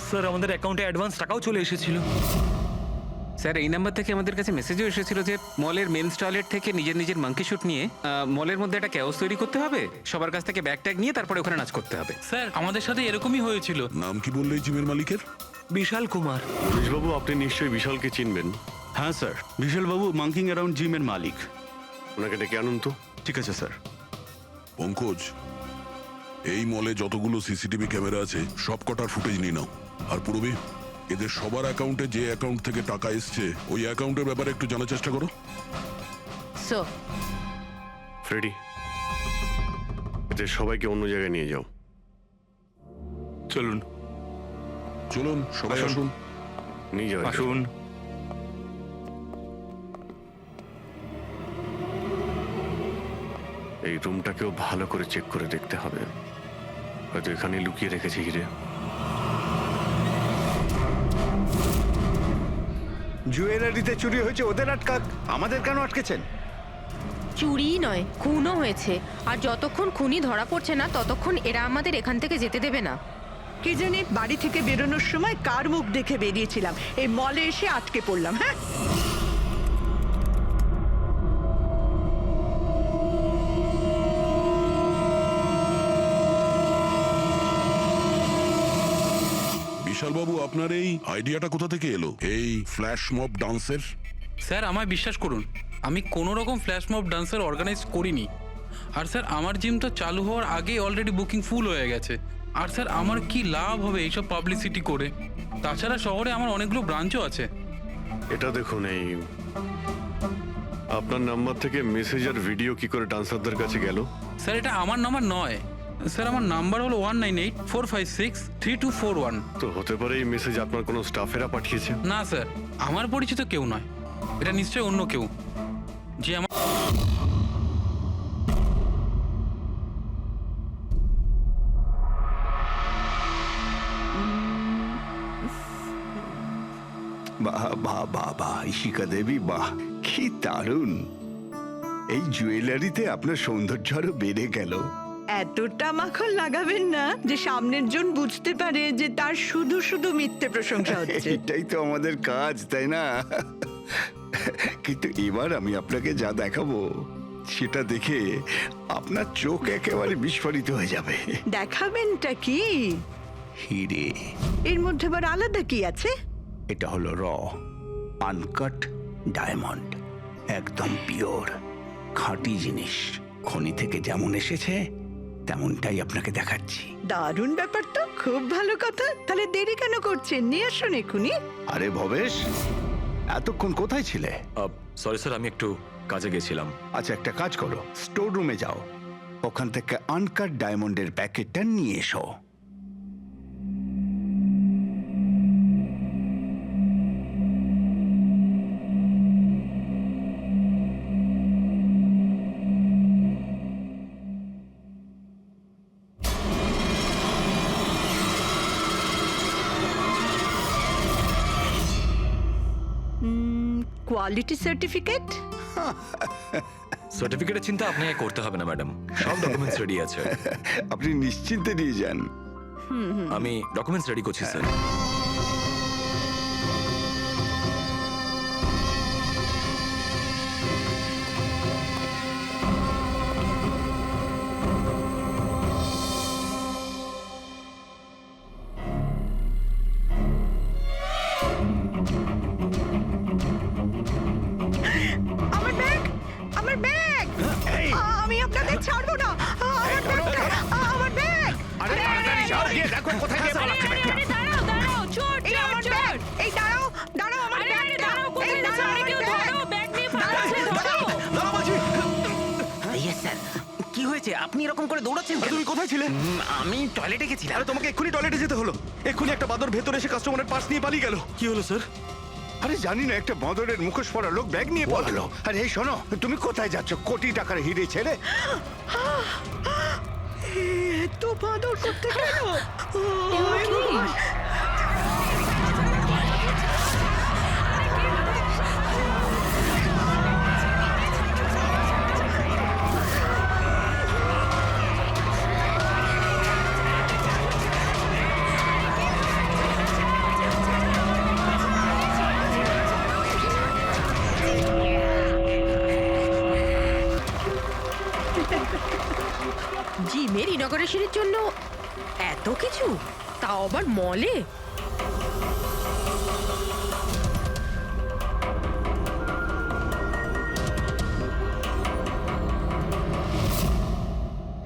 Sir আমাদের অ্যাকাউন্টে advance টাকাও চলে এসেছিল। স্যার এই নাম্বার থেকে আমাদের কাছে মেসেজও এসেছিল যে মলের মেন্স টয়লেট থেকে নিজের মাঙ্কি শুট নিয়ে মলের মধ্যে একটা ক্যাওস তৈরি করতে হবে, সবার কাছ থেকে ব্যাগ ট্যাগ নিয়ে তারপরে ওখানে নাচ করতে হবে। স্যার আমাদের সাথে এরকমই হয়েছিল। নাম কি বললে এই জিমের মালিকের? বিশাল কুমার। বাবু আপনি নিশ্চয়ই বিশালকে চিনবেন। হ্যাঁ স্যার, বিশালবাবু মাঙ্কিং অ্যারাউন্ড জিমের মালিক। ওনাকে ডেকে আনুন তো। ঠিক আছে স্যার। পঙ্কজ, এই মলে যতগুলো সিসিটিভি ক্যামেরা আছে সব কটার ফুটেজ নিয়ে নাও। আর পূরবী, এদের সবার অ্যাকাউন্টে যে অ্যাকাউন্ট থেকে টাকা এসছে ওই অ্যাকাউন্টের ব্যাপারে একটু জানার চেষ্টা করো। স্যার। ফ্রেডি, এদের সবাইকে অন্য জায়গায় নিয়ে যাও। চলুন চলুন সবাই আসুন। নিয়ে যাও। আসুন। এই রুমটাকেও ভালো করে চেক করে দেখতে হবে, হয়তো এখানে লুকিয়ে রেখেছে হিরে। জুয়েলারিতে চুরি হয়েছে, ওদের আটকাক, আমাদের কেন আটকেছেন? চুরি নয়, খুনও হয়েছে। আর যতক্ষণ খুনি ধরা পড়ছে না ততক্ষণ এরা আমাদের এখান থেকে যেতে দেবে না। কি জানি বাড়ি থেকে বেরোনোর সময় কার মুখ দেখে বেরিয়েছিলাম, এই মলে এসে আটকে পড়লাম। হ্যাঁ, বিশালবাবু, আপনার এই আইডিয়াটা কোথা থেকে এলো, এই ফ্ল্যাশ মব ডান্সের? স্যার আমায় বিশ্বাস করুন, আমি কোনো রকম ফ্ল্যাশ মব ডান্সার অর্গানাইজ করিনি। আর স্যার আমার জিম তো চালু হওয়ার আগেই অলরেডি বুকিং ফুল হয়ে গেছে। আর স্যার আমার কি লাভ হবে এইসব পাবলিসিটি করে? তাছাড়া শহরে আমার অনেকগুলো ব্রাঞ্চও আছে। এটা দেখুন, এই আপনার নাম্বার থেকে মেসেজ আর ভিডিও কি করে ডান্সারদের কাছে গেল? স্যার এটা আমার নাম্বার নয়, স্যার আমার নাম্বার হলো 1984563241। তো হতে পারে এই মেসেজ আপনার কোনো স্টাফেরা পাঠিয়েছে। না স্যার, আমার পরিচিত কেউ নয়, এটা নিশ্চয়ই অন্য কেউ যে আমার। বাহ বাহ বাহ বাহ, ইশিকা দেবী, বাহ কি দারুণ! এই জুয়েলারিতে আপনার সৌন্দর্য আরো বেড়ে গেল। এতটা মাখন লাগাবেন না যে সামনের জন বুঝতে পারে যে তার শুধু শুধু মিথ্যে প্রশংসা হচ্ছে। এটাই তো আমাদের কাজ, তাই না? কিন্তু এবার আমি আপনাকে যা দেখাবো সেটা দেখে আপনার চোখ একেবারে বিস্ফোরিত হয়ে যাবে। দেখাবেনটা কি? হিরে। এর মধ্যে আবার আলাদা কি আছে? এটা হলো আনকাট ডায়মন্ড, একদম পিওর খাঁটি জিনিস। খনি থেকে যেমন এসেছে তেমনটাই আপনাকে দেখাচ্ছি। দারুণ ব্যাপার তো, খুব ভালো কথা। তাহলে দেরি কেন করছেন? নিয়ে আসুন এক্ষুনি। আরে ভবেশ, এতক্ষণ কোথায় ছিলে? সরি স্যার, আমি একটু কাজে গেছিলাম। আচ্ছা, একটা কাজ করো, স্টোর রুমে যাও, ওখান থেকে আনকাট ডায়মন্ডের প্যাকেটটা নিয়ে এসো। Quality certificate? সার্টিফিকেটের চিন্তা আপনাকে করতে হবে না ম্যাডাম, সব ডকুমেন্টস রেডি আছে। আপনি নিশ্চিন্তে নিয়ে যান। আমি ডকুমেন্টস রেডি করছি স্যার। আমার ব্যাগ, আমার ব্যাগ! আমি আপনাদের ছাড়বো না। আমার ব্যাগটা, আমার ব্যাগ! দেখো কোথায় গিয়ে পালাচ্ছে ব্যাগটা। এই আমার ব্যাগ! এই দাঁড়াও, দাঁড়াও, আমার ব্যাগটা! এই দাঁড়াও, আমার ব্যাগ! স্যার কি হয়েছে? আপনি এরকম করে দৌড়াচ্ছেন? তুমি কোথায় ছিলে? আমি টয়লেটে গেছিলাম। আরে তোমাকে এক্ষুনি টয়লেটে যেতে হলো। এক্ষুনি একটা বাদর ভেতরে এসে কাস্টমারের পার্স নিয়ে পালিয়ে গেল। কি হলো স্যার? আরে জানি না, একটা বাদরের মুখোশ পরা লোক ব্যাগ নিয়ে পালালো। আরে এই শোনো, তুমি কোথায় যাচ্ছ কোটি টাকার হিরে ছেড়ে? এত বাদর করতে কেন? এত কিছু, তাও আবার মলে?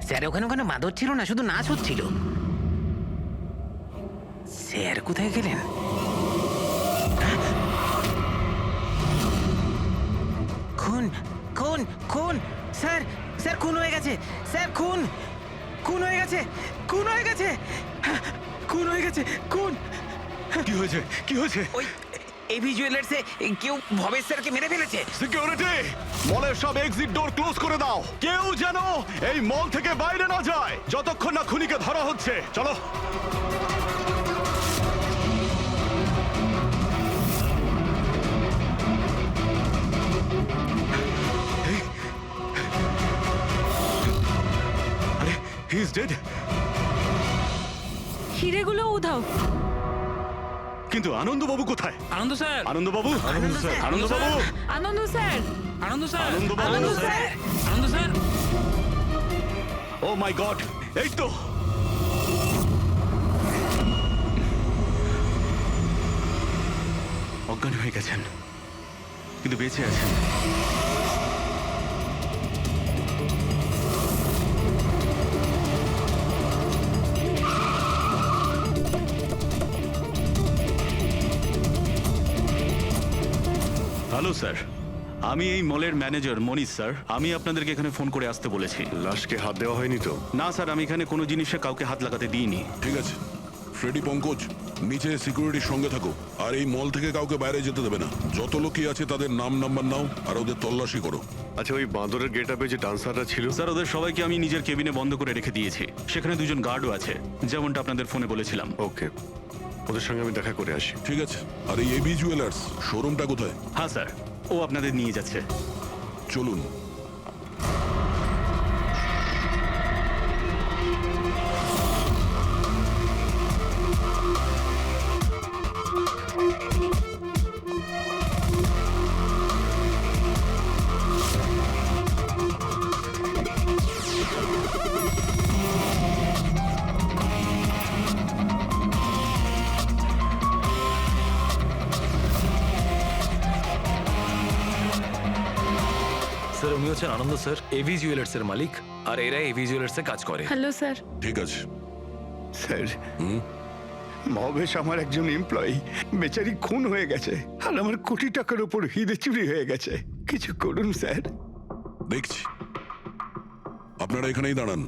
স্যার ওখানে ওখানে মাদর ছিল না, শুধু নাচ হচ্ছিল। স্যার কোথায় গেলেন? খুন খুন খুন! স্যার স্যার খুন হয়ে গেছে! স্যার খুন খুন হয়ে গেছে! খুন হয়ে গেছে! খুন হয়ে গেছে! খুন! কি হয়েছে কি হয়েছে? ওই এভি জুয়েলার্সে কেউ ভবেশ স্যারকে মেরে ফেলেছে। সিকিউরিটি, মলের সব এক্সিট ডোর ক্লোজ করে দাও। কেউ যেন এই মল থেকে বাইরে না যায় যতক্ষণ না খুনিকে ধরা হচ্ছে। চলো। আরে হি ইজ ডেড। হিরেগুলো উধাও। কিন্তু আনন্দবাবু কোথায়? আনন্দ স্যার, আনন্দবাবু, আনন্দবাবু, আনন্দ স্যার, আনন্দ স্যার, আনন্দবাবু। আনন্দ স্যার, আনন্দ স্যার। ও মাই গড, এই তো। অজ্ঞান হয়ে গেছেন কিন্তু বেঁচে আছেন। হ্যালো স্যার, আমি এই মলের ম্যানেজার মনীষ স্যার। আমি আপনাদেরকে এখানে ফোন করে আসতে বলেছি। লাশকে হাত দেওয়া হয়নি তো? না স্যার, আমি এখানে কোনো জিনিসে কাউকে হাত লাগাতে দিইনি। ঠিক আছে, ফ্রেডি, পঙ্কজ, নিচে সিকিউরিটির সঙ্গে থাকো আর এই মল থেকে কাউকে বাইরে যেতে দেবে না। যত লোকই আছে তাদের নাম নাম্বার নাও আর ওদের তল্লাশি করো। আচ্ছা, ওই বাঁদরের গেট আপে যে ডান্সাররা ছিল? স্যার, ওদের সবাইকে আমি নিজের কেবিনে বন্ধ করে রেখে দিয়েছি। সেখানে দুজন গার্ডও আছে, যেমনটা আপনাদের ফোনে বলেছিলাম। ওকে, ওদের সঙ্গে আমি দেখা করে আসি। ঠিক আছে। আর এই এবি জুয়েলার্স শোরুমটা কোথায়? হ্যাঁ স্যার, ও আপনাদের নিয়ে যাচ্ছে। চলুন। স্যার উনি হচ্ছেন আনন্দ স্যার, এভি জুয়েলার্স এর মালিক, আর এরা এভি জুয়েলার্স এ কাজ করে। Hello sir. ঠিক আছে। স্যার, মহেশ আমার একজন এমপ্লয়ি, বেচারি খুন হয়ে গেছে আর আমার কোটি টাকার উপর হিরে চুরি হয়ে গেছে। কিছু করুন স্যার। দেখছি। আপনারা এখানেই দাঁড়ান।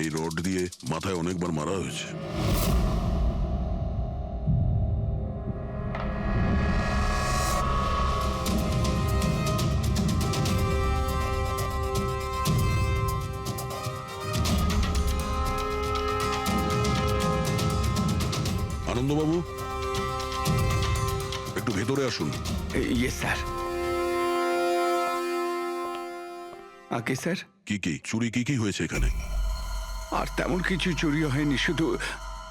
এই রড দিয়ে মাথায় অনেকবার মারা হয়েছে। আনন্দবাবু, একটু ভেতরে আসুন। ইয়ে স্যার। আগে স্যার, কি কি চুরি কি হয়েছে এখানে? আর তেমন কিছু চুরি হয়নি, শুধু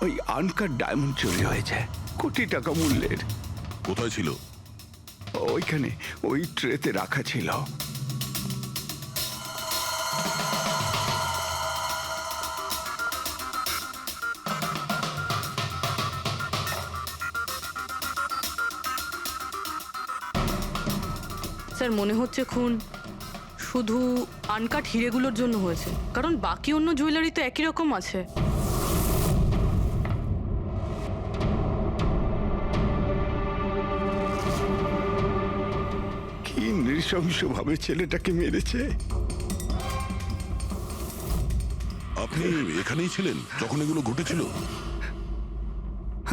ওই আনকাট ডায়মন্ড চুরি হয়েছে, কোটি টাকা মূল্যের। কোথায় ছিল? ওইখানে ওই ট্রেতে রাখা ছিল। স্যার মনে হচ্ছে খুন শুধু আনকাট হিরেগুলোর জন্য হয়েছে, কারণ বাকি অন্য জুয়েলারি তো একই রকম আছে। কি নৃশংসভাবে ছেলেটাকে মেরেছে। আপনি এখানেই ছিলেন যখন এগুলো ঘটেছিল?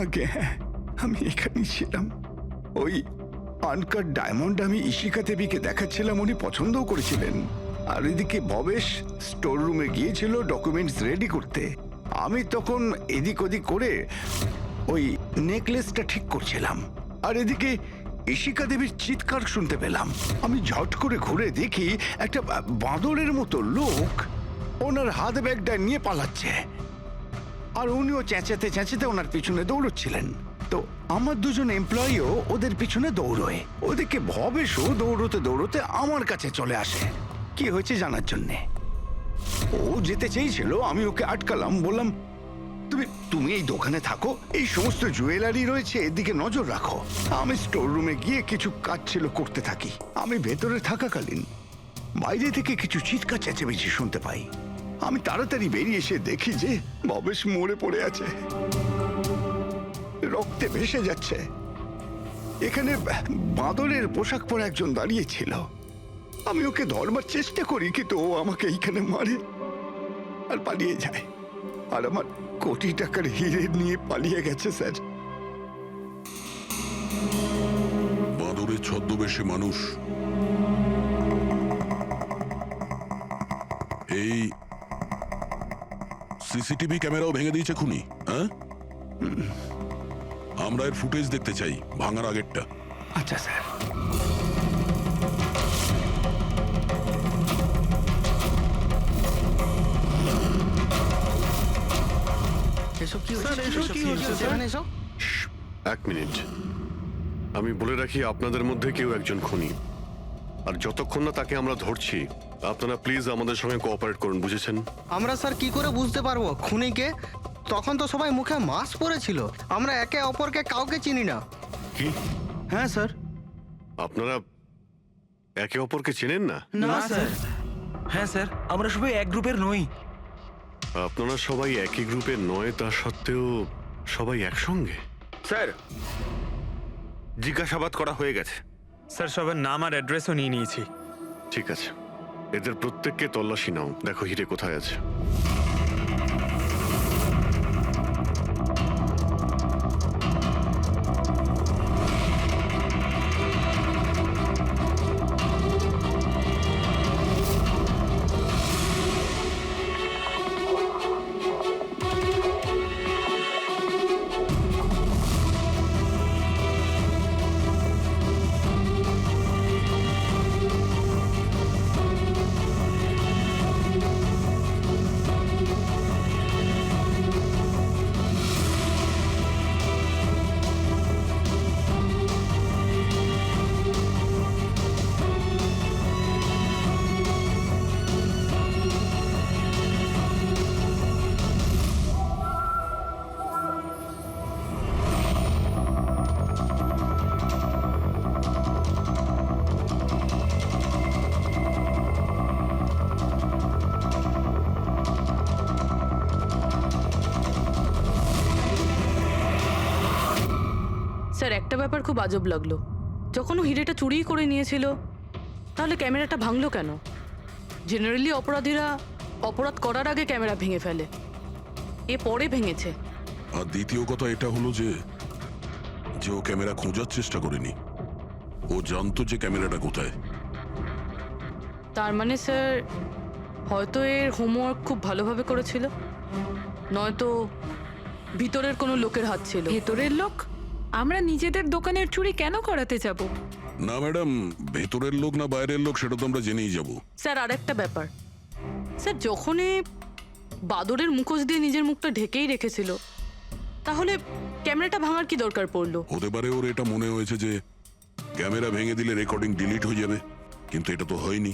আগে হ্যাঁ, আমি এখানেই ছিলাম। ওই আনকাট ডায়মন্ড আমি ইশিকা দেবীকে দেখাচ্ছিলাম, উনি পছন্দও করেছিলেন। আর এদিকে ভবেশ স্টোর রুমে গিয়েছিল ডকুমেন্টস রেডি করতে। আমি তখন এদিক ওদিক করে ওই নেকলেসটা ঠিক করছিলাম। আর এদিকে ইশিকা দেবীর চিৎকার শুনতে পেলাম। আমি ঝট করে ঘুরে দেখি একটা বাঁদরের মতো লোক ওনার হাত ব্যাগটা নিয়ে পালাচ্ছে, আর উনিও চেঁচাতে চেঁচাতে ওনার পিছনে দৌড়চ্ছিলেন। তো আমার দুজন এমপ্লয়িও ওদের পিছনে দৌড়োয়। ওদিকে ভবেশও দৌড়তে দৌড়তে আমার কাছে চলে আসে কি হয়েছে জানার জন্যে। ও যেতে চেয়েছিল, আমি ওকে আটকালাম, বললাম তুমি এই দোকানে থাকো, এই সমস্ত জুয়েলারি রয়েছে, এদিকে নজর রাখো। আমি স্টোর রুমে গিয়ে কিছু কাজ ছিল করতে থাকি। আমি ভেতরে থাকাকালীন বাইরে থেকে কিছু চিৎকার চেঁচামেচি শুনতে পাই। আমি তাড়াতাড়ি বেরিয়ে এসে দেখি যে ভবেশ মরে পড়ে আছে, রক্তে ভেসে যাচ্ছে। এখানে বাঁদরের পোশাক পরে একজন দাঁড়িয়ে ছিল। আমি ওকে ধরবার চেষ্টা করি, কিন্তু ও আমাকে এইখানে মারে আর পালিয়ে যায়। আর আমার কোটি টাকার হিরে নিয়ে পালিয়ে গেছে স্যার। বাঁদরের ছদ্মবেশে মানুষ এই সিসিটিভি ক্যামেরাও ভেঙে দিয়েছে খুনি, হ্যাঁ? আমরা এর ফুটেজ দেখতে চাই, ভাঙার আগেরটা। আচ্ছা স্যার। এক মিনিট, আমি বলে রাখি আপনাদের মধ্যে কেউ একজন খুনি, আর যতক্ষণ না তাকে আমরা ধরছি আপনারা প্লিজ আমাদের সঙ্গে কোঅপারেট করুন, বুঝেছেন? আমরা স্যার কি করে বুঝতে পারবো খুনিকে? তখন তো সবাই মুখে মাস্ক পরেছিল, আমরা একে অপরকে কাউকে চিনি না। কি? হ্যাঁ স্যার। আপনারা একে অপরকে চেনেন না? না স্যার। হ্যাঁ স্যার, আমরা সবাই এক গ্রুপের নই। আপনারা সবাই একই গ্রুপের নয়, তা সত্ত্বেও সবাই একসঙ্গে? স্যার, জিজ্ঞাসাবাদ করা হয়ে গেছে। স্যার, সবার নাম আর অ্যাড্রেসও নিয়ে নিয়েছি। ঠিক আছে, এদের প্রত্যেককে তল্লাশি নাও, দেখো হিরে কোথায় আছে। স্যার, একটা ব্যাপার খুব আজব লাগলো। যখন ও হিরেটা চুরি করে নিয়েছিল, তাহলে ক্যামেরাটা ভাঙলো কেন? জেনারেলি অপরাধীরা অপরাধ করার আগে ক্যামেরা ভেঙে ফেলে, এ পরে ভেঙেছে। আর দ্বিতীয় কথা এটা হলো যে ও ক্যামেরা খোঁজার চেষ্টা করেনি, ও জানতো যে ক্যামেরাটা কোথায়। তার মানে স্যার, হয়তো এর হোমওয়ার্ক খুব ভালোভাবে করেছিল, নয়তো ভিতরের কোনো লোকের হাত ছিল। ভেতরের লোক? আমরা নিজেদের দোকানের চুরি কেন করাতে যাব? না ম্যাডাম, ভেতরের লোক না বাইরের লোক সেটা তো আমরা জেনেই যাব। স্যার, আরেকটা ব্যাপার, স্যার যখনই বাদরের মুখোশ দিয়ে নিজের মুখটা ঢেকেই রেখেছিল, তাহলে ক্যামেরাটা ভাঙার কি দরকার পড়লো? হতে পারে ওর এটা মনে হয়েছে যে ক্যামেরা ভেঙে দিলে রেকর্ডিং ডিলিট হয়ে যাবে, কিন্তু এটা তো হয়নি।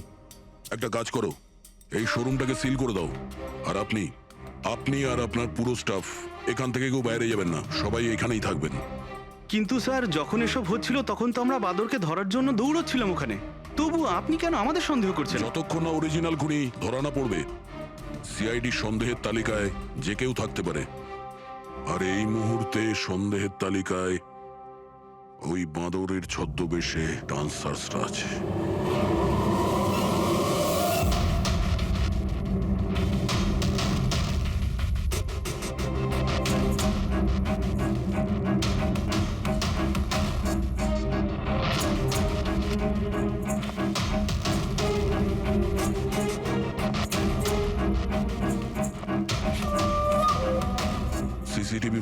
একটা কাজ করো, এই শোরুমটাকে সিল করে দাও, আর আপনি আর আপনার পুরো স্টাফ এখান থেকে কেউ বাইরে যাবেন না, সবাই এখানেই থাকবেন। কিন্তু স্যার, যখন এসব হচ্ছিল তখন তো আমরা বাদরকে ধরার জন্য দৌড়চ্ছিলাম ওখানে। তবু আপনি কেন আমাদের সন্দেহ করছেন? যতক্ষণ না অরিজিনাল খুনি ধরা না পড়বে, সিআইডি সন্দেহের তালিকায় যে কেউ থাকতে পারে। আর এই মুহূর্তে সন্দেহের তালিকায় ওই বাঁদরের ছদ্মবেশে ডান্সার্সরা আছে।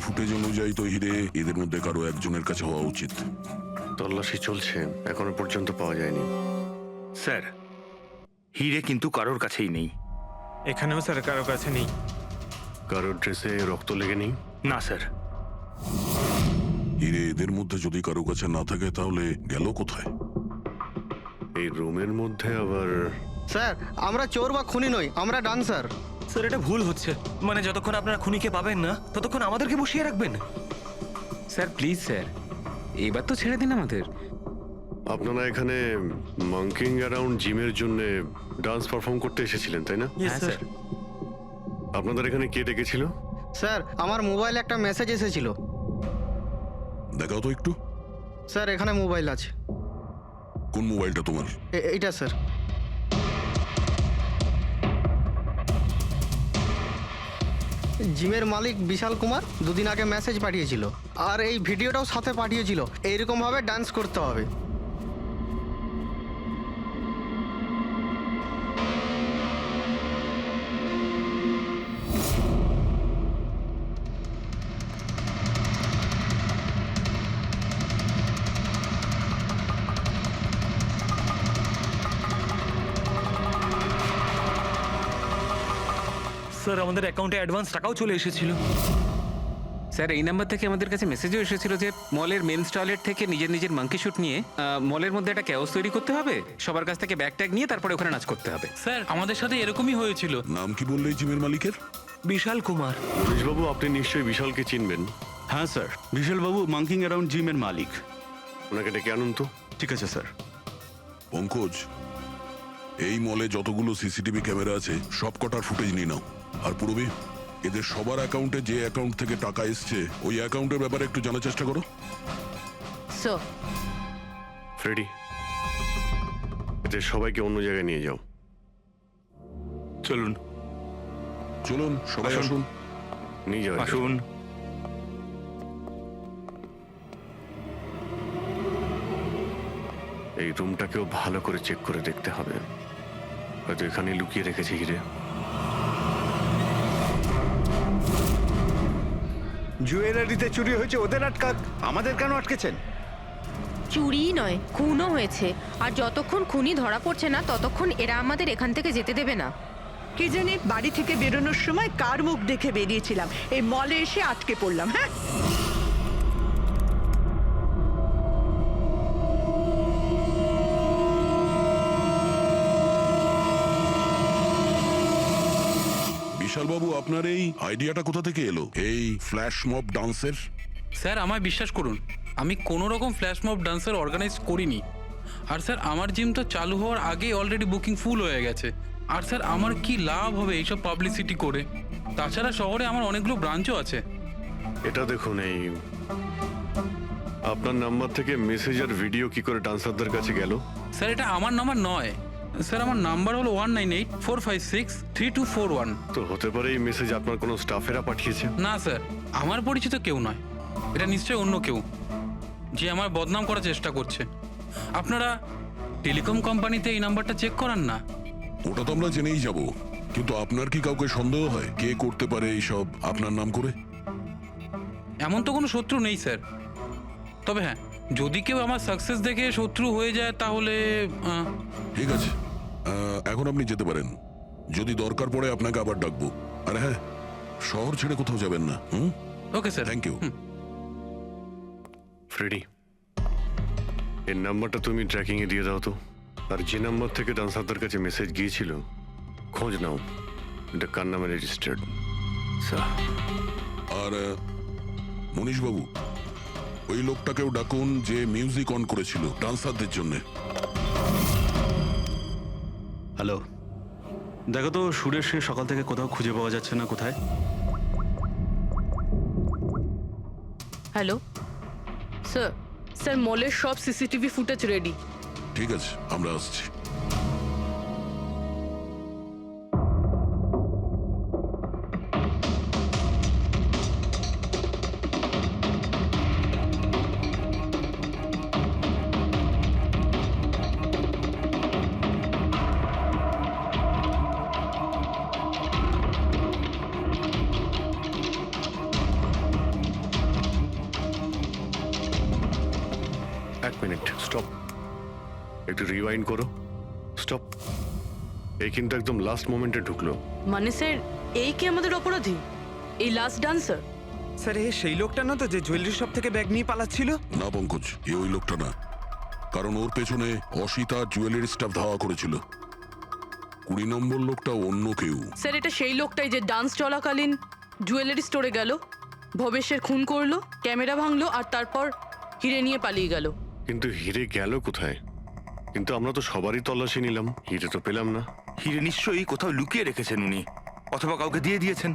ফুটেজ অনুযায়ী তো হিরে এদের মধ্যে কারো একজনের কাছে হওয়া উচিত। তল্লাশি চলছে, এখনো পর্যন্ত পাওয়া যায়নি। স্যার, হিরে কিন্তু কারোর কাছেই নেই। এখানেও স্যার কারো কাছে নেই। কারোর ড্রেসে রক্ত লেগে নেই? না স্যার। হিরে এদের মধ্যে যদি কারো কাছে না থাকে তাহলে গেল কোথায়? এই রুমের মধ্যে আবার স্যার আমরা চোর বা খুনি নই, আমরা ডান্সার। স্যার, এটা ভুল হচ্ছে। মানে যতক্ষণ আপনারা খুনিকে পাবেন না ততক্ষণ আমাদেরকে বসিয়ে রাখবেন। স্যার প্লিজ স্যার, এবার তো ছেড়ে দিন আমাদের। আপনারা এখানে মাঙ্কিং অ্যারাউন্ড জিমের জন্য ডান্স পারফর্ম করতে এসেছিলেন, তাই না? হ্যাঁ স্যার। আপনাদের এখানে কে ডেকেছিল? স্যার আমার মোবাইলে একটা মেসেজ এসেছিল। দেখাও তো একটু। স্যার এখানে মোবাইল আছে। কোন মোবাইলটা তোমার? এইটা স্যার। জিমের মালিক বিশাল কুমার দুদিন আগে মেসেজ পাঠিয়েছিল, আর এই ভিডিওটাও সাথে পাঠিয়েছিল। এইরকম ভাবে ডান্স করতে হবে। স্যার, আমাদের অ্যাকাউন্টে অ্যাডভান্স টাকাও চলে এসেছিল। স্যার এই নাম্বার থেকে আমাদের কাছে মেসেজও এসেছিল যে মলের মেন্স টয়লেট থেকে নিজের নিজের মাঙ্কি শুট নিয়ে মলের মধ্যে একটা ক্যাওস তৈরি করতে হবে, সবার কাছ থেকে ব্যাগ ট্যাগ নিয়ে তারপরে ওখানে নাচ করতে হবে। স্যার আমাদের সাথে এরকমই হয়েছিল। নাম কি বললে এই জিমের মালিকের? বিশাল কুমার। মনীশবাবু, আপনি নিশ্চয়ই বিশালকে চিনবেন। হ্যাঁ স্যার, বিশালবাবু মাঙ্কিং অ্যারাউন্ড জিমের মালিক। ওনাকে ডেকে আনুন তো। ঠিক আছে স্যার। পঙ্কজ, এই মলে যতগুলো সিসিটিভি ক্যামেরা আছে সব কটার ফুটেজ নিয়ে নাও। আর পূর্বে এদের সবার অ্যাকাউন্টে যে অ্যাকাউন্ট থেকে টাকা এসছে ওই অ্যাকাউন্টের ব্যাপারে একটু জানার চেষ্টা করো। স্যার ফ্রেডি, এদের সবাইকে অন্য জায়গায় নিয়ে যাও। চলুন চলুন সবাই আসুন। নিয়ে যাও। আসুন। এই রুমটাকেও ভালো করে চেক করে দেখতে হবে, হয়তো এখানে লুকিয়ে রেখেছে হিরে। জুয়েলারিতে চুরি হয়েছে, ওদের আটকাক, আমাদের কেন আটকেছেন? চুরিই নয়, খুনও হয়েছে। আর যতক্ষণ খুনি ধরা পড়ছে না ততক্ষণ এরা আমাদের এখান থেকে যেতে দেবে না। কি জানি বাড়ি থেকে বেরোনোর সময় কার মুখ দেখে বেরিয়েছিলাম, এই মলে এসে আটকে পড়লাম। হ্যাঁ, বিশালবাবু, আপনার এই আইডিয়াটা কোথা থেকে এলো, এই ফ্ল্যাশ মব ডান্সের? স্যার আমায় বিশ্বাস করুন, আমি কোনো রকম ফ্ল্যাশ মব ডান্সার অর্গানাইজ করিনি। আর স্যার আমার জিম তো চালু হওয়ার আগেই অলরেডি বুকিং ফুল হয়ে গেছে। আর স্যার আমার কি লাভ হবে এইসব পাবলিসিটি করে? তাছাড়া শহরে আমার অনেকগুলো ব্রাঞ্চও আছে। এটা দেখুন, এই আপনার নাম্বার থেকে মেসেজ আর ভিডিও কি করে ডান্সারদের কাছে গেল? স্যার এটা আমার নাম্বার নয়, স্যার আমার নাম্বার হলো 1984563241। তো হতে পারে এই মেসেজ আপনার কোনো স্টাফেরা পাঠিয়েছে। না স্যার, আমার পরিচিত কেউ নয়, এটা নিশ্চয়ই অন্য কেউ যে আমার বদনাম করার চেষ্টা করছে। আপনারা টেলিকম কোম্পানিতে এই নাম্বারটা চেক করান না? ওটা তো আমরা জেনেই যাব, কিন্তু আপনার কি কাউকে সন্দেহ হয় কে করতে পারে এইসব আপনার নাম করে? এমন তো কোনো শত্রু নেই স্যার, তবে হ্যাঁ যদি কেউ আমার সাকসেস দেখে শত্রু হয়ে যায় তাহলে ঠিক আছে, এখন আপনি যেতে পারেন। যদি দরকার পড়ে আপনাকে আবার ডাকবো। আর হ্যাঁ, শহর ছেড়ে কোথাও যাবেন না। Okay sir. Thank you. Freddie, এর নাম্বারটা তুমি ট্র্যাকিং এ দিয়ে দাও তো। আর যে নাম্বার থেকে ডান্সারদের কাছে মেসেজ গিয়েছিল খোঁজ নাও, এটা কার নামে রেজিস্টার্ড। আর মনীশবাবু, ওই লোকটাকেও ডাকুন যে মিউজিক অন করেছিল ডান্সারদের জন্য। হ্যালো, দেখো তো সুরেশকে সকাল থেকে কোথাও খুঁজে পাওয়া যাচ্ছে না, কোথায়? হ্যালো স্যার, স্যার মলের সব সিসিটিভি ফুটেজ রেডি। ঠিক আছে, আমরা আসছি। একটু রিওয়াইন্ড করো। স্টপ। এই কিন্তু একদম লাস্ট মোমেন্টে ঢুকলো। মানে স্যার এই কি আমাদের অপরাধী, এই লাস্ট ডান্সার? স্যার এ সেই লোকটা না তো যে জুয়েলারি শপ থেকে ব্যাগ নিয়ে পালাচ্ছিল? না পঙ্কজ, এ ওই লোকটা না, কারণ ওর পেছনে অসিতা জুয়েলারি স্টাফ ধাওয়া করেছিল। 20 নম্বর লোকটা অন্য কেউ। স্যার এটা সেই লোকটাই যে ডান্স চলাকালীন জুয়েলারি স্টোরে গেল, ভবেশের খুন করলো, ক্যামেরা ভাঙলো আর তারপর হিরে নিয়ে পালিয়ে গেল। কিন্তু হিরে গেল কোথায়? কিন্তু আমরা তো সবারই তল্লাশি নিলাম, হিরে তো পেলাম না। হিরে নিশ্চয়ই কোথাও লুকিয়ে রেখেছেন উনি, অথবা কাউকে দিয়ে দিয়েছেন।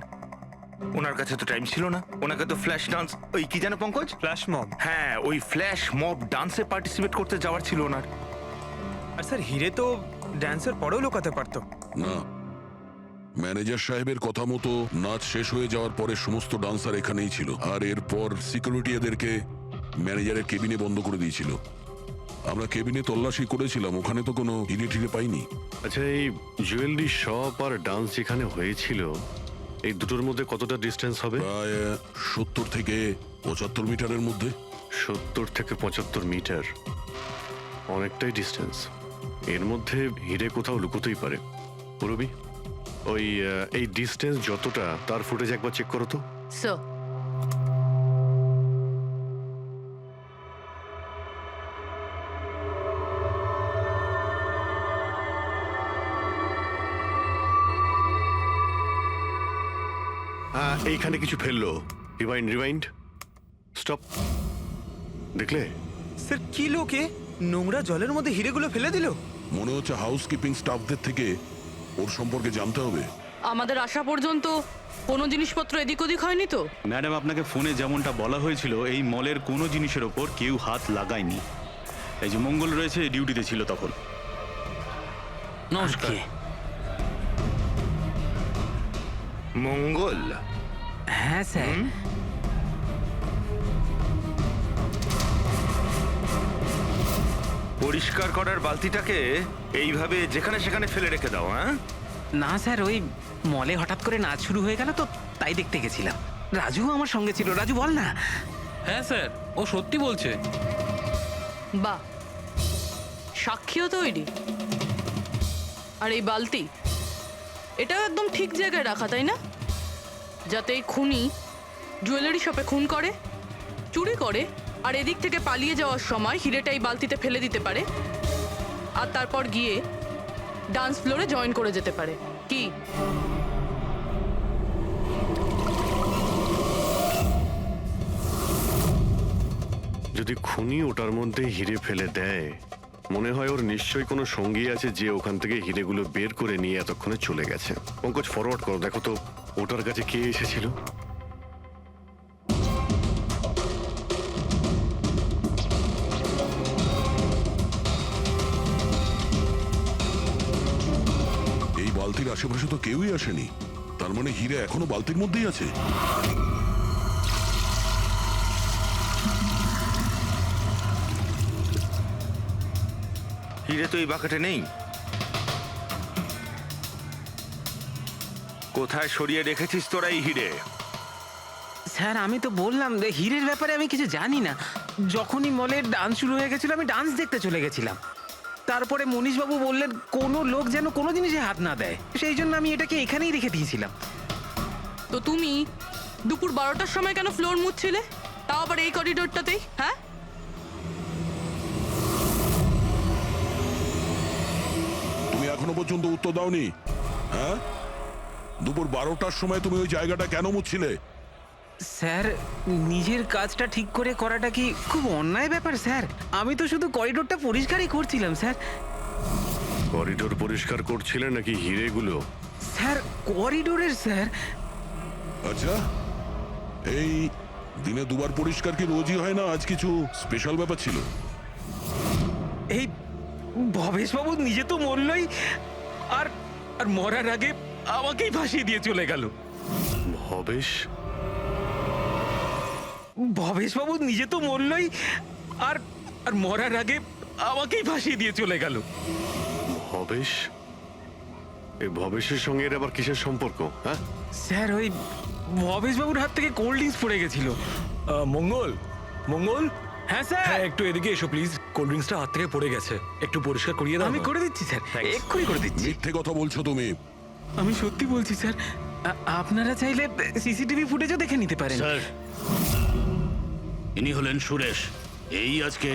ওনার কাছে তো টাইম ছিল না, ওনাকে তো ফ্ল্যাশ ডান্স, ওই কি জানো পঙ্কজ, ফ্ল্যাশ মব। হ্যাঁ ওই ফ্ল্যাশ মব ডান্সে পার্টিসিপেট করতে যাওয়ার ছিল ওনার। আর স্যার হিরে তো ড্যান্সের পরেও লুকাতে পারতো। না, ম্যানেজার সাহেবের কথা মতো নাচ শেষ হয়ে যাওয়ার পরে সমস্ত ডান্সার এখানেই ছিল, আর এরপর সিকিউরিটি এদেরকে ম্যানেজারের কেবিনে বন্ধ করে দিয়েছিল। আমরা কেবিনে তল্লাশি করেছিলাম, ওখানে তো কোনো হিরে টিরে পাইনি। আচ্ছা, এই জুয়েলারি শপ আর ডান্স যেখানে হয়েছিল এই দুটোর মধ্যে কতটা ডিস্টেন্স হবে? প্রায় 70 থেকে 75 মিটারের মধ্যে। 70 থেকে 75 মিটার, অনেকটাই ডিস্টেন্স। এর মধ্যে হিরে কোথাও লুকোতেই পারে। পুরবি, ওই এই ডিস্টেন্স যতটা তার ফুটেজ একবার চেক করো তো। স্যার এইখানে কিছু ফেললো। Rewind, rewind, stop. দেখলে? স্যার কি লোকে নোংরা জলের মধ্যে হিরেগুলো ফেলে দিল? মনে হচ্ছে হাউসকিপিং স্টাফদের থেকে ওর সম্পর্কে জানতে হবে। আমাদের আসা পর্যন্ত কোনো জিনিসপত্র এদিক ওদিক হয়নি তো? ম্যাডাম, আপনাকে ফোনে যেমনটা বলা হয়েছিল এই মলের কোনো জিনিসের ওপর কেউ হাত লাগায়নি। এই যে মঙ্গল রয়েছে, ডিউটিতে ছিল তখন। নমস্কার। মঙ্গল? হ্যাঁ স্যার। পরিষ্কার করার বালতিটাকে এইভাবে যেখানে সেখানে ফেলে রেখে দাও, হ্যাঁ? না স্যার, ওই মলে হঠাৎ করে নাচ শুরু হয়ে গেল তো তাই দেখতে গেছিলাম। রাজু আমার সঙ্গে ছিল। রাজু বল না। হ্যাঁ স্যার, ও সত্যি বলছে। বাহ, সাক্ষীও তৈরি। আর এই বালতি, এটা একদম ঠিক জায়গায় রাখা, তাই না? যাতে এই খুনি জুয়েলারি শপে খুন করে, চুরি করে, আর এদিক থেকে পালিয়ে যাওয়ার সময় হিরেটা এই বালতিতে ফেলে দিতে পারে, আর তারপর গিয়ে ডান্স ফ্লোরে জয়েন করে যেতে পারে। কি? যদি খুনি ওটার মধ্যে হিরে ফেলে দেয়, মনে হয় ওর নিশ্চয়ই কোনো সঙ্গী আছে যে ওখান থেকে হিরেগুলো বের করে নিয়ে এতক্ষণে চলে গেছে। পঙ্কজ, ফরওয়ার্ড করো, দেখো তো ওটার কাছে কে এসেছিল। এই বালতির আশেপাশে তো কেউই আসেনি, তার মানে হিরে এখনো বালতির মধ্যেই আছে। হিরে তো এই বাকেটে নেই। কোথায় সরিয়ে রেখেছিস তোরা এই হিরে? স্যার আমি তো বললাম যে হিরের ব্যাপারে আমি কিছু জানি না। যখনই মলের ডান্স শুরু হয়ে গেছিল আমি ডান্স দেখতে চলে গেছিলাম। তারপরে মনীশবাবু বললেন কোনো লোক যেন কোনো জিনিসে হাত না দেয়, সেই জন্য আমি এটাকে এখানেই রেখে দিয়েছিলাম। তো তুমি দুপুর 12টার সময় কেন ফ্লোর মুছছিলে, তাও আবার এই করিডোরটাতেই? হ্যাঁ, তুমি এখনো পর্যন্ত উত্তর দাওনি। হ্যাঁ, দুপুর 12টার সময় তুমি ওই জায়গাটা কেন মুছছিলে? স্যার নিজের কাজটা ঠিক করে করাটা কি খুব অন্যায় ব্যাপার স্যার? আমি তো শুধু করিডোরটা পরিষ্কারই করছিলাম স্যার। করিডোর পরিষ্কার করছিলেন নাকি হিরেগুলো? স্যার করিডোরের স্যার। আচ্ছা, এই দিনে দুবার পরিষ্কার কি রোজই হয় না? আজ কিছু স্পেশাল ব্যাপার ছিল? এই ভবেশবাবু নিজে তো মরলই, আর আর মরার আগে আমাকেই ফাঁসিয়ে দিয়ে চলে গেল। ভবেশ? ভবেশবাবু নিজে তো মরলই, আর আর মরার আগে আমাকেই ফাঁসিয়ে দিয়ে চলে গেল। ভবেশ? এই ভবেশের সঙ্গে এর আবার কিসের সম্পর্ক? হ্যাঁ স্যার, ওই ভবেশবাবুর হাত থেকে কোল্ড ড্রিঙ্কস পড়ে গেছিল। মঙ্গল, মঙ্গল, হ্যাঁ স্যার, হ্যাঁ একটু এদিকে এসো প্লিজ। কোল্ড ড্রিঙ্কসটা হাত থেকে পড়ে গেছে, একটু পরিষ্কার করিয়ে দাও আমি না? করে দিচ্ছি স্যার, Thanks. এক্ষুনি করে দিচ্ছি। মিথ্যে কথা বলছো তুমি। আমি সত্যি বলছি স্যার, আপনারা চাইলে সিসিটিভি ফুটেজও দেখে নিতে পারেন। স্যার, ইনি হলেন সুরেশ। এই আজকে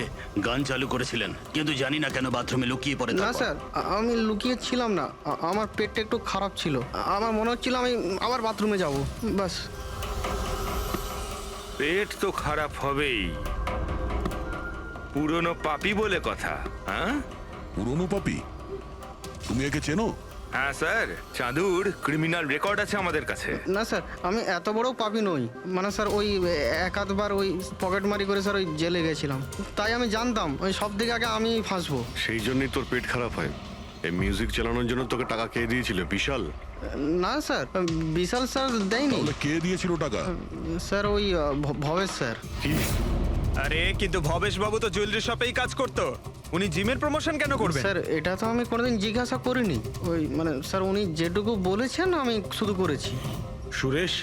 গান চালু করেছিলেন, কিন্তু জানি না কেন বাথরুমে লুকিয়ে পড়ে। না স্যার, আমি লুকিয়ে ছিলাম না, আমার পেটটা একটু খারাপ ছিল, আমার মনে হচ্ছিল আমি আবার বাথরুমে যাব, বাস। পেট তো খারাপ হবেই, পুরনো পাপি বলে কথা। হ্যাঁ পুরনো পাপি? তুমি একে চেনো? হ্যাঁ স্যার, চাঁদুর ক্রিমিনাল রেকর্ড আছে আমাদের কাছে। না স্যার, আমি এত বড় পাপি নই, মানে স্যার ওই এক আধবার ওই পকেটমারি করে স্যার ওই জেলে গেছিলাম, তাই আমি জানতাম ওই সব থেকে আগে আমি ফাঁসবো। সেই জন্যই তোর পেট খারাপ হয়। এই মিউজিক চালানোর জন্য তোকে টাকা কে দিয়েছিল? বিশাল? না স্যার, বিশাল স্যার দেয়নি তাহলে কে দিয়েছিল টাকা? স্যার, ওই ভবেশ স্যার। কি? আরে কিন্তু ভবেশ বাবু তো জুয়েলারি শপেই কাজ করতো, উনি জিমের প্রমোশন কেন করবেন? স্যার, এটা তো আমি কোনোদিন জিজ্ঞাসা করিনি, ওই মানে স্যার উনি যেটুকু বলেছেন আমি শুধু করেছি। সুরেশ,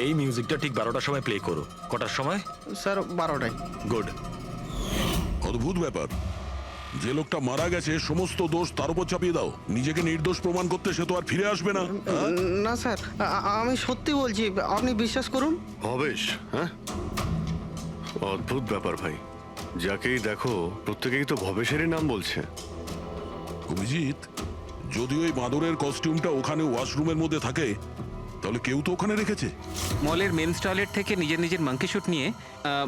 এই মিউজিকটা ঠিক 12টার সময় প্লে করো। কটার সময়? স্যার 12টায়। গুড। অদ্ভুত ব্যাপার, যে লোকটা মারা গেছে সমস্ত দোষ তার উপর চাপিয়ে দাও। নিজেকে নির্দোষ প্রমাণ করতে সে তো আর ফিরে আসবে না। হ্যাঁ? না স্যার, আমি সত্যি বলছি, আপনি বিশ্বাস করুন। ভবেশ? হ্যাঁ, অদ্ভুত ব্যাপার ভাই। যাকেই দেখো প্রত্যেকেই তো ভবেশেরই নাম বলছে। অভিজিৎ, যদি ওই বাঁদরের কস্টিউমটা ওখানে ওয়াশরুমের মধ্যে থাকে, তাহলে কেউ তো ওখানে রেখেছে। মলের মেন্স টয়লেট থেকে নিজের নিজের মাঙ্কি শুট নিয়ে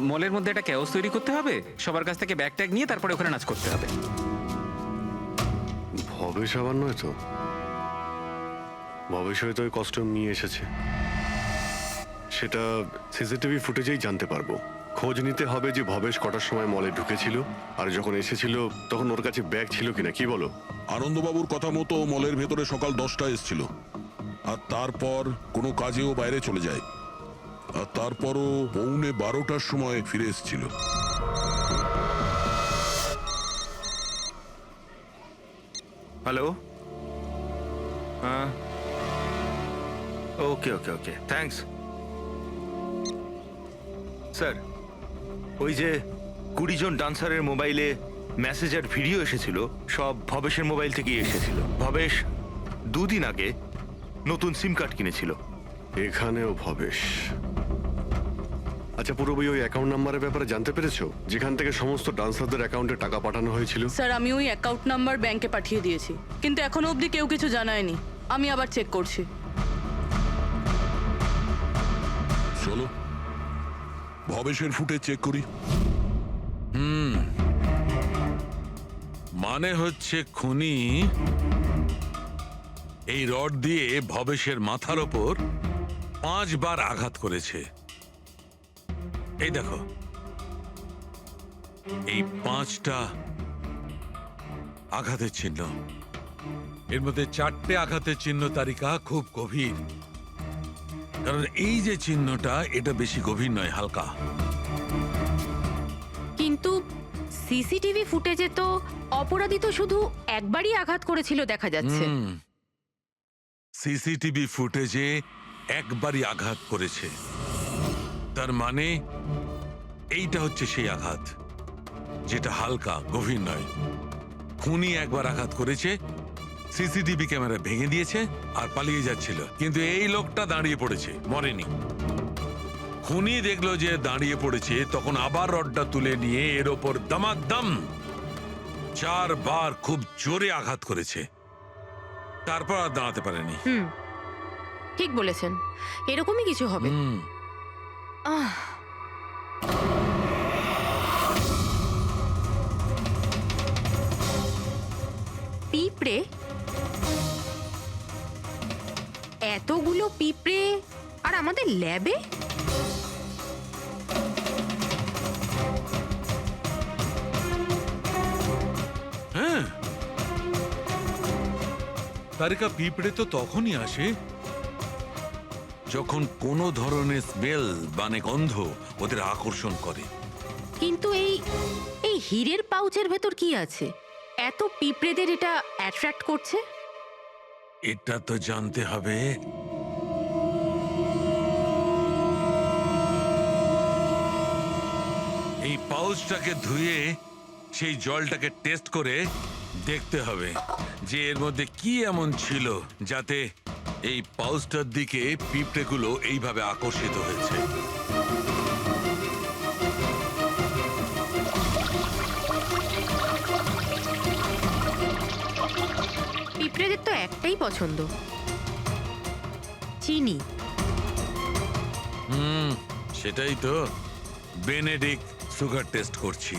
মলের মধ্যে একটা ক্যাওস তৈরি করতে হবে, সবার কাছ থেকে ব্যাগ ট্যাগ নিয়ে তারপরে ওখানে নাচ করতে হবে। ভবেশ আবার নয় তো? ভবেশ হয়তো ওই কস্টিউম নিয়ে এসেছে, সেটা সিসিটিভি ফুটেজেই জানতে পারবো। খোঁজ নিতে হবে যে ভবেশ কটার সময় মলে ঢুকেছিল, আর যখন এসেছিল তখন ওর কাছে ব্যাগ ছিল কিনা। কি বলো? আনন্দবাবুর কথা মতো মলের ভেতরে সকাল 10টায় এসেছিল, আর তারপর কোনো কাজেও বাইরে চলে যায়, আর তারপরও 11:45টার সময় ফিরে এসেছিল। হ্যালো, হ্যাঁ, ওকে ওকে ওকে, থ্যাঙ্কস স্যার। ওই যে 20 জন ডান্সারের মোবাইলে মেসেজ আর ভিডিও এসেছিল, সব ভবেশের মোবাইল থেকেই এসেছিল। ভবেশ 2 দিন আগে নতুন সিম কার্ড কিনেছিল। এখানেও ভবেশ? আচ্ছা, পুরো ওই অ্যাকাউন্ট নাম্বারের ব্যাপারে জানতে পেরেছো, যেখান থেকে সমস্ত ডান্সারদের অ্যাকাউন্টে টাকা পাঠানো হয়েছিল? স্যার, আমি ওই অ্যাকাউন্ট নাম্বার ব্যাংকে পাঠিয়ে দিয়েছি, কিন্তু এখনো অবধি কেউ কিছু জানায়নি। আমি আবার চেক করছি। চলো ভবেশের ফুটেজ চেক করি। মানে হচ্ছে খুনি এই রড দিয়ে ভবেশের মাথার ওপর 5 বার আঘাত করেছে। এই দেখো, এই 5টা আঘাতের চিহ্ন। এর মধ্যে 4টে আঘাতের চিহ্ন তালিকা খুব গভীর, কারণ এই যে চিহ্নটা এটা বেশি গভীর নয়, হালকা। কিন্তু সিসিটিভি ফুটেজে তো অপরাধী তো শুধু একবারই আঘাত করেছিল দেখা যাচ্ছে। সিসিটিভি ফুটেজে একবারই আঘাত করেছে, তার মানে এইটা হচ্ছে সেই আঘাত যেটা হালকা, গভীর নয়। খুনি একবার আঘাত করেছে, সিসিটিভি ক্যামেরা ভেঙে দিয়েছে আর পালিয়ে যাচ্ছিল, কিন্তু এই লোকটা দাঁড়িয়ে পড়েছে, মরেনি। খুনি দেখলো যে দাঁড়িয়ে পড়েছে, তখন আবার রডটা তুলে নিয়ে এর ওপর দামাদাম 4 বার খুব জোরে আঘাত করেছে, তারপর আর দাঁড়াতে পারেনি। ঠিক বলেছেন, এরকমই কিছু হবে। পিঁপড়ে, এতগুলো পিঁপড়ে আর আমাদের ল্যাবে? হ্যাঁ, তারিকা, পিঁপড়ে তো তখনই আসে যখন কোনো ধরনের স্মেল মানে গন্ধ ওদের আকর্ষণ করে। কিন্তু এই হীরের পাউচের ভেতর কি আছে? এত পিঁপড়েদের এটা অ্যাট্রাক্ট করছে? এটা তো জানতে হবে। এই পাউচটাকে ধুয়ে সেই জলটাকে টেস্ট করে দেখতে হবে যে এর মধ্যে কি এমন ছিল যাতে এই পাউচটার দিকে পিঁপড়েগুলো এইভাবে আকর্ষিত হয়েছে। পিঁপড়েদের তো একটাই পছন্দ, চিনি। সেটাই তো, বেনেডিক্ট সুগার টেস্ট করছি।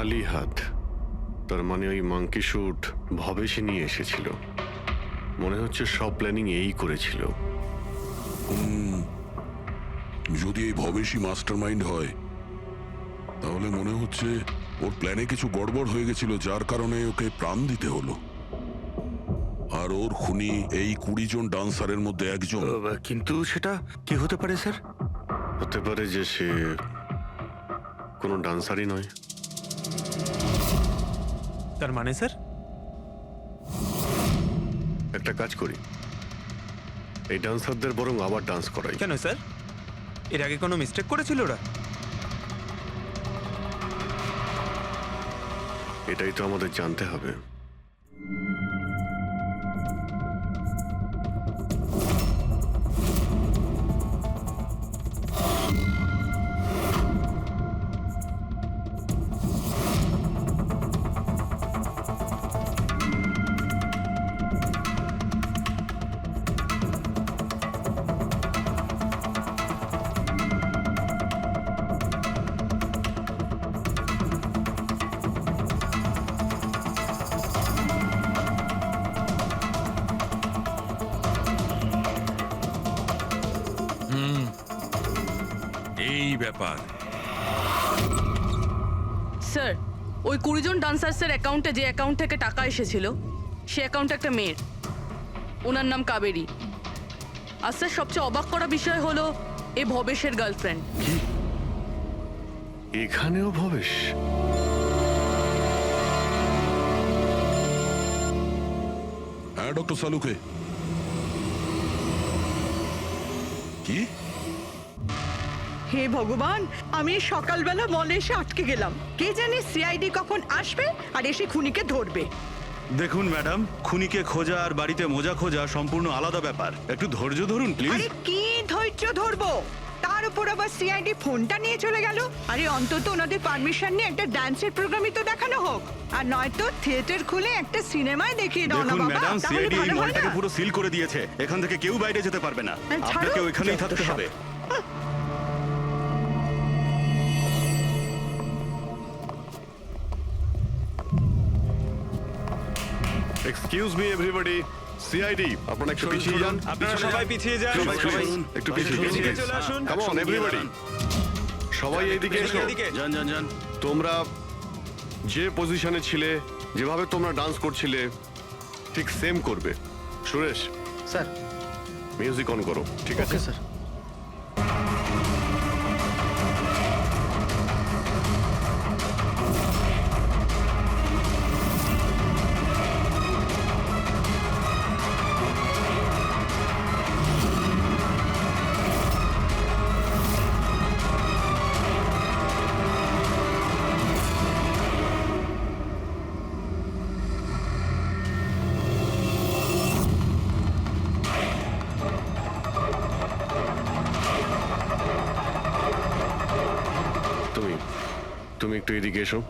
খালি হাত, তার মানে ওই মাংকি শুট ভবেশে নিয়ে এসেছিল। মনে হচ্ছে সব প্ল্যানিং এই করেছিল। যদি এই ভবেশই মাস্টার মাইন্ড হয় তাহলে মনে হচ্ছে ওর প্ল্যানে কিছু গড়বড় হয়ে গেছিল, যার কারণে ওকে প্রাণ দিতে হলো। আর ওর খুনি এই 20 জন ডান্সারের মধ্যে একজন। কিন্তু সেটা কি হতে পারে স্যার? হতে পারে যে সে কোনো ডান্সারই নয়। তার মানে স্যার? একটা কাজ করি, এই ডান্সারদের বরং আবার ডান্স করাই। কেন স্যার, এর আগে কোনো মিস্টেক করেছিল ওরা? এটাই তো আমাদের জানতে হবে। এই ব্যাপার। স্যার, ওই 20 জন ডান্সার্সের অ্যাকাউন্টে যে অ্যাকাউন্ট থেকে টাকা এসেছিল সে অ্যাকাউন্টে একটা মেয়ের, ওনার নাম কাবেরী। আর স্যার, সবচেয়ে অবাক করা বিষয় হলো এ ভবেশের গার্লফ্রেন্ড। এখানেও ভবেশ? হ্যাঁ ডক্টর সালুকে। কি? হে ভগবান, আমি সকালবেলা মলে এসে আটকে গেলাম। কে জানে সিআইডি কখন আসবে আর এসে খুনিকে ধরবে। দেখুন ম্যাডাম, খুনিকে খোঁজা আর বাড়িতে মোজা খোঁজা সম্পূর্ণ আলাদা ব্যাপার। একটু ধৈর্য ধরুন প্লিজ। আরে কি ধৈর্য ধরবো, তার উপর আবার সিআইডি ফোনটা নিয়ে চলে গেল। আরে অন্তত ওনাদের পারমিশন নিয়ে একটা ডান্সের প্রোগ্রামই তো দেখানো হোক, আর নয়তো থিয়েটার খুলে একটা সিনেমায় দেখিয়ে দাও না দেখুন বাবা, ম্যাডাম, তাহলে সিআইডি এই ভালো হয় মলটাকে না? পুরো সিল করে দিয়েছে। এখান থেকে কেউ বাইরে যেতে পারবে না। ছাড়ো, আপনাকে ওইখানেই যত থাকতে সব। হবে। এক্সকিউজ মি এভরিবডি, সিআইডি আপনারা একটু পিছিয়ে যান। আপনারা সবাই পিছিয়ে যান। একটু পিছিয়ে চলে আসুন। কাম অন এভরিবডি, সবাই এইদিকে এসো। যান যান যান। তোমরা যে পজিশনে ছিলে, যেভাবে তোমরা ডান্স করছিলে ঠিক সেম করবে। সুরেশ স্যার। মিউজিক অন করো। ঠিক আছে ওকে স্যার। তুমি একটু এদিকে এসো।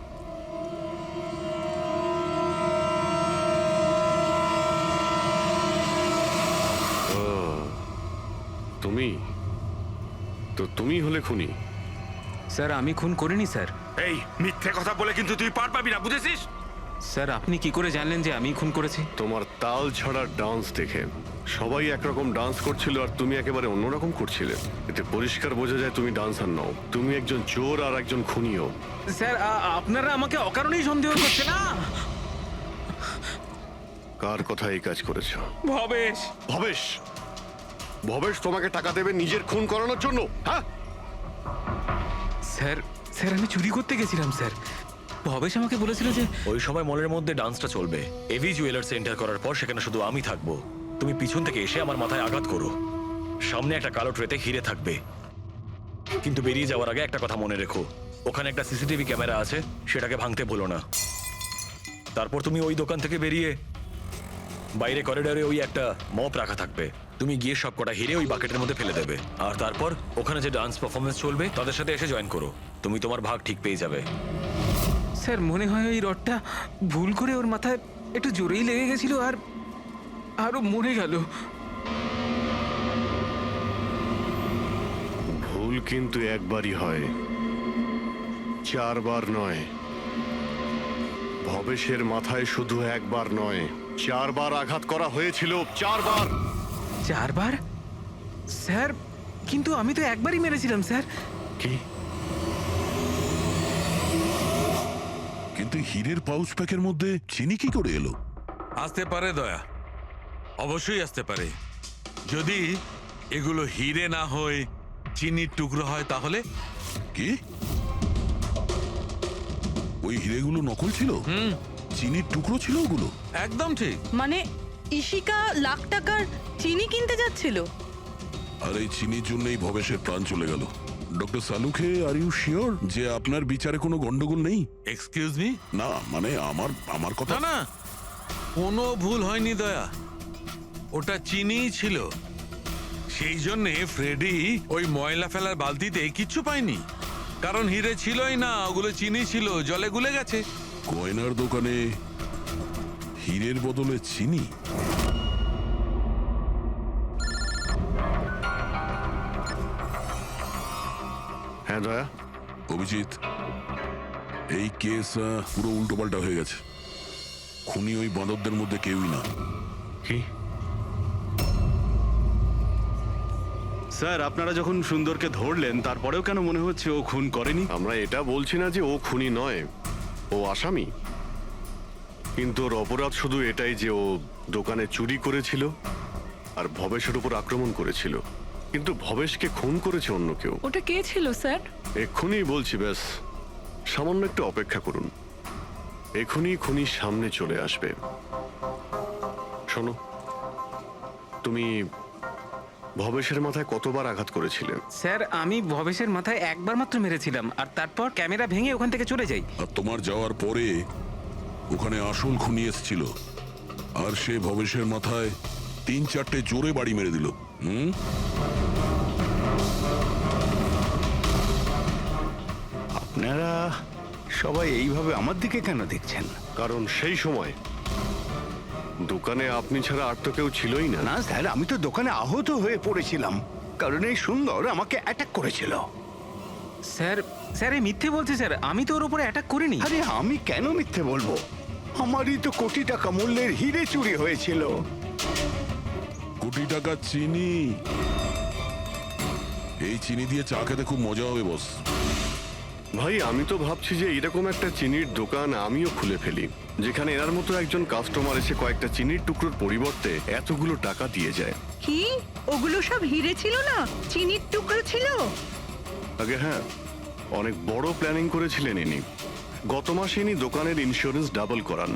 তুমি হলে খুনি? স্যার আমি খুন করিনি স্যার। এই মিথ্যে কথা বলে কিন্তু তুই পার পাবি না, বুঝেছিস? স্যার আপনি কি করে জানলেন যে আমি খুন করেছি? তোমার তাল ছাড়া ডান্স দেখে সবাই একরকম ডান্স করছিল আর তুমি একেবারে অন্যরকম করছিলে। এতে পরিষ্কার বোঝা যায় তুমি ডান্সার নও, তুমি একজন চোর আর একজন খুনিও। স্যার আপনারা আমাকে অকারণেই সন্দেহ করছে না? কার কথা এই কাজ করেছো? ভবেশ। ভবেশ? ভবেশ তোমাকে টাকা দেবে নিজের খুন করানোর জন্য? হ্যাঁ স্যার স্যার আমি চুরি করতে গেছিলাম স্যার। ভবেশ আমাকে বলেছিল যে ওই সময় মলের মধ্যে ডান্সটা চলবে। এভি জুয়েলার্স এন্টার করার পর সেখানে শুধু আমি থাকবো। তুমি পিছন থেকে এসে আমার মাথায় আঘাত করো। সামনে একটা কালো ট্রেতে হিরে থাকবে, কিন্তু বেরিয়ে যাওয়ার আগে একটা কথা মনে রেখো, ওখানে একটা সিসিটিভি ক্যামেরা আছে, সেটাকে ভাঙতে ভুলো না। তারপর তুমি ওই দোকান থেকে বেরিয়ে বাইরে করিডোরে ওই একটা মপ রাখা থাকবে, তুমি গিয়ে সব কটা হিরে ওই বাকেটের মধ্যে ফেলে দেবে। আর তারপর ওখানে যে ডান্স পারফরমেন্স চলবে তাদের সাথে এসে জয়েন করো, তুমি তোমার ভাগ ঠিক পেয়ে যাবে। স্যার মনে হয় ওই রডটা ভুল করে ওর মাথায় একটু জোরেই লেগে গেছিল আর আরো মরে গেল। ভুল কিন্তু একবারই হয়, 4 বার নয়। ভবেশের মাথায় শুধু একবার নয়, 4 বার আঘাত করা হয়েছিল। 4 বার। 4 বার? স্যার কিন্তু আমি তো একবারই মেরেছিলাম স্যার। কি? কিন্তু হীরের পাউচ প্যাকের মধ্যে চিনি কি করে এলো? আসতে পারে দয়া, অবশ্যই আসতে পারে। যদি এগুলো হিরে না হয় চিনির টুকরো হয় তাহলে? কি? ওই হিরেগুলো নকল ছিল? চিনির টুকরো ছিল ওগুলো? একদম ঠিক। মানে ইশিকা লাখ টাকার চিনি কিনতে যাচ্ছিল? আর এই চিনির জন্যই ভবেশের প্রাণ চলে গেল। Doctor Salunkhe, are you sure যে আপনার বিচারে কোনো গন্ডগোল নেই? Excuse me? না মানে আমার কথা না না, কোনো ভুল হয়নি দয়া, ওটা চিনিই ছিল। সেই জন্যে ফ্রেডি ওই ময়লা ফেলার বালতিতে কিচ্ছু পায়নি, কারণ হিরে ছিলই না, ওগুলো চিনি ছিল, জলে গুলে গেছে। গয়নার দোকানে হীরের বদলে চিনি? হ্যাঁ দয়া। অভিজিৎ, এই কেস পুরো উল্টোপাল্টা হয়ে গেছে। খুনি ওই বাঁদরদের মধ্যে কেউই না। কি? স্যার আপনারা যখন সুন্দরকে ধরলেন তারপরেও কেন মনে হচ্ছে ও খুন করেনি? আমরা এটা বলছি না যে ও খুনি নয়, ও আসামি। কিন্তু ওর অপরাধ শুধু এটাই যে ও দোকানে চুরি করেছিল আর ভবেশের উপর আক্রমণ করেছিল। কিন্তু ভবেশকে খুন করেছে অন্য কেউ। ওটা কে ছিল স্যার? এক্ষুনি বলছি, ব্যাস সামান্য একটু অপেক্ষা করুন, এক্ষুনি খুনি সামনে চলে আসবে। শোনো, তুমি ভবেশের মাথায় কতবার আঘাত করেছিলে? স্যার আমি ভবেশের মাথায় একবার মাত্র মেরেছিলাম, আর তারপর ক্যামেরা ভেঙে ওখান থেকে চলে যাই। আর তোমার যাওয়ার পরে ওখানে আসল খুনি এসেছিল, আর সে ভবেশের মাথায় 3-4টে জোরে বাড়ি মেরে দিল। আপনারা সবাই এইভাবে আমার দিকে কেন দেখছেন? কারণ সেই সময় দোকানে আপনি ছাড়া আর তো কেউ ছিলই না। না স্যার, আমি তো দোকানে আহত হয়ে পড়েছিলাম, কারণ এই সুন্দর আমাকে অ্যাটাক করেছিল। স্যার স্যার এই মিথ্যে বলছে স্যার, আমি তো ওর উপরে অ্যাটাক করিনি। আরে আমি কেন মিথ্যে বলবো? আমারই তো কোটি টাকা মূল্যের হিরে চুরি হয়েছিল। কোটি টাকা চিনি? এই চিনি দিয়ে চা খেতে খুব মজা হবে বস। ভাই আমি তো ভাবছি যে এরকম একটা চিনির দোকান আমিও খুলে ফেলি, যেখানে এনার মতো একজন কাস্টমার এসে কয়েকটা চিনির টুকরোর পরিবর্তে এতগুলো টাকা দিয়ে যায়। কি ওগুলো সব হিরে ছিল না, চিনির টুকরো ছিল? আগে হ্যাঁ, অনেক বড় প্ল্যানিং করেছিলেন ইনি। গত মাসে ইনি দোকানের ইন্স্যুরেন্স ডাবল করান,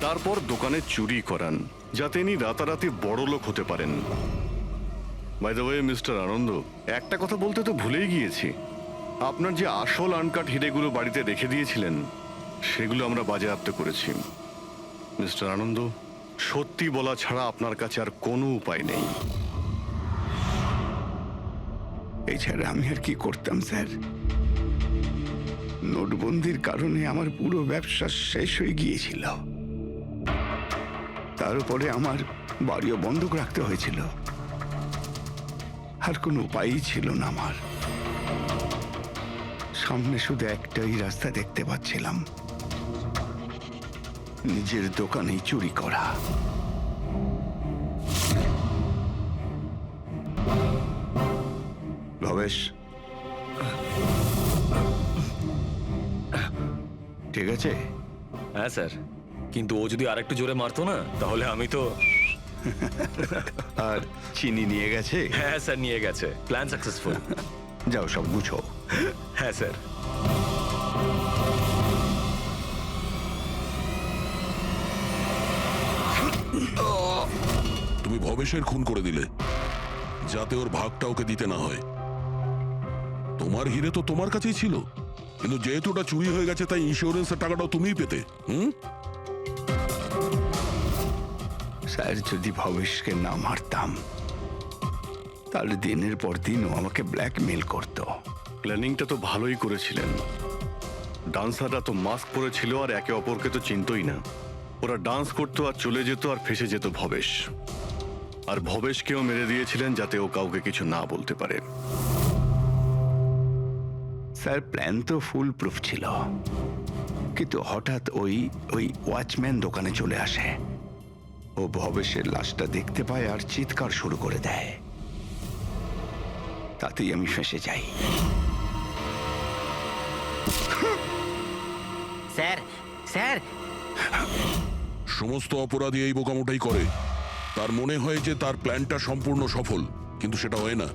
তারপর দোকানে চুরি করান, যাতে ইনি রাতারাতি বড় লোক হতে পারেন। বাই দ্য ওয়ে মিস্টার আনন্দ, একটা কথা বলতে তো ভুলেই গিয়েছি, আপনার যে আসল আনকাট হিরেগুলো বাড়িতে রেখে দিয়েছিলেন সেগুলো আমরা বাজেয়াপ্ত করেছি। মিস্টার আনন্দ, সত্যি বলা ছাড়া আপনার কাছে আর কোনো উপায় নেই। এছাড়া আমি আর কি করতাম স্যার? নোটবন্দির কারণে আমার পুরো ব্যবসা শেষ হয়ে গিয়েছিল, তার উপরে আমার বাড়িও বন্ধক রাখতে হয়েছিল। আর কোনো উপায়ই ছিল না আমার। সামনে শুধু একটাই রাস্তা দেখতে পাচ্ছিলাম, নিজের দোকানেই চুরি করা। ভবেশ, ঠিক আছে? হ্যাঁ স্যার, কিন্তু ও যদি আরেকটু জোরে মারতো না তাহলে আমি তো। আর চিনি নিয়ে গেছে? হ্যাঁ স্যার, নিয়ে গেছে। Plan successful. যাও সব গুছো। হ্যাঁ স্যার। তুমি ভবেশের খুন করে দিলে যাতে ওর ভাগটা ওকে দিতে না হয়। তোমার হিরে তো তোমার কাছেই ছিল, কিন্তু যেহেতু ওটা চুরি হয়ে গেছে তাই ইন্স্যুরেন্সের টাকাটাও তুমিই পেতে। স্যার, যদি ভবেশকে না মারতাম তাহলে দিনের পর দিন ও আমাকে ব্ল্যাকমেল করত। প্ল্যানিংটা তো ভালোই করেছিলেন। ডান্সাররা তো মাস্ক পরেছিল আর একে অপরকে তো চিনতই না। ওরা ডান্স করতো আর চলে যেত আর ফেসে যেত ভবেশ। আর ভবেশকেও মেরে দিয়েছিলেন যাতে ও কাউকে কিছু না বলতে পারে। স্যার, প্ল্যান তো ফুল প্রুফ ছিল, কিন্তু হঠাৎ ওই ওয়াচম্যান দোকানে চলে আসে। ও ভবেশের লাশটা দেখতে পায় আর চিৎকার শুরু করে দেয়। তাতেই আমি ফেঁসে যাই। স্যার, স্যার, সমস্ত অপরাধী এই বোকামোটাই করে। তার মনে হয় যে তার প্ল্যানটা সম্পূর্ণ সফল, কিন্তু সেটা হয় না।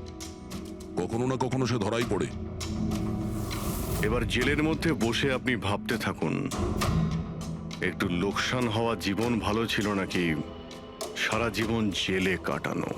কখনো না কখনো সে ধরাই পড়ে। এবার জেলের মধ্যে বসে আপনি ভাবতে থাকুন, একটু লোকসান হওয়া জীবন ভালো ছিল নাকি সারা জীবন জেলে কাটানো।